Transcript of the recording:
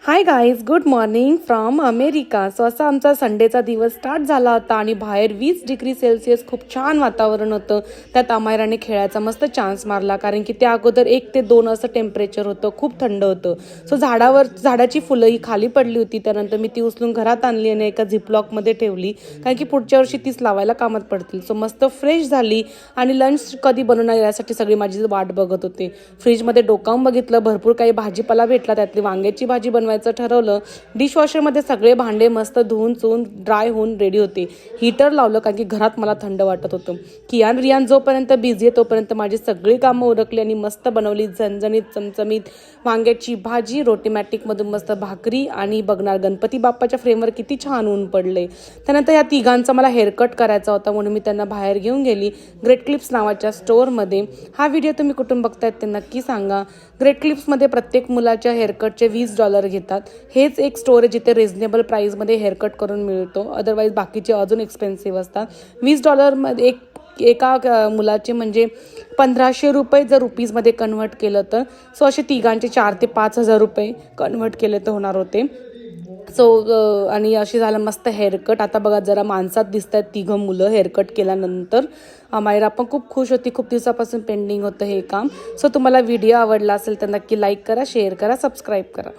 Hi guys, good morning from America. So असा आमचा संडेचा दिवस स्टार्ट झाला होता आणि बाहेर 20 डिग्री सेल्सिअस खूप छान वातावरण होतं. त्यात अमायराने खेळायचा मस्त चान्स मारला, कारण की त्या अगोदर 1 ते 2 असं टेम्परेचर होतं, खूप थंड होतं. सो झाडाची फुलं ही खाली पडली होती. त्यानंतर मी ती उचलून घरात आणली आणि एका झिपलॉकमध्ये ठेवली, कारण की पुढच्या वर्षी तीच लावायला कामात पडतील. सो मस्त फ्रेश झाली आणि लंच कधी बनवणार यासाठी सगळी माझी वाट बघत होते. फ्रीजमध्ये डोकावून बघितलं, भरपूर काही भाजीपाला भेटला. त्यातली वांग्याची भाजी बनवायचं ठरवलं. डिशवॉशरमध्ये सगळे भांडे मस्त धुवून चुवून ड्राय होऊन रेडी होते. हीटर लावलं, कारण की घरात मला थंड वाटत होतं. रियान जोपर्यंत बिझी आहे तोपर्यंत माझी सगळी कामं उरकली आणि मस्त बनवली झणझणीत चमचमीत वांग्याची भाजी. रोटीमॅटिकमधून मस्त भाकरी आणि बघणार गणपती बाप्पाच्या फ्रेमवर किती छान ऊन पडले. त्यानंतर या तिघांचा मला हेअरकट करायचा होता, म्हणून मी त्यांना बाहेर घेऊन गेली ग्रेट क्लिप्स नावाच्या स्टोअरमध्ये. हा व्हिडिओ तुम्ही कुठून बघतायत ते नक्की सांगा. ग्रेट क्लिप्समध्ये प्रत्येक मुलाच्या हेअरकटचे $20 घेतात. हेच एक स्टोअर आहे जिथे रिझनेबल प्राईसमध्ये हेअरकट करून मिळतो. अदरवाईज बाकीचे अजून एक्सपेन्सिव्ह असतात. $20मध्ये एका मुलाचे म्हणजे ₹1500 जर रुपीजमध्ये कन्व्हर्ट केलं तर. सो असे तिघांचे 4,000 ते 5,000 कन्व्हर्ट केले तर होणार होते. सो आणि अशी झालं मस्त हेअरकट. आता बघा, जरा माणसात दिसत आहेत तिघं मुलं हेअरकट केल्यानंतर. अमायरा पण खूप खुश होती, खूप दिवसापासून पेंडिंग होतं हे काम. सो तुम्हाला व्हिडिओ आवडला असेल तर नक्की लाईक करा, शेअर करा, सबस्क्राईब करा.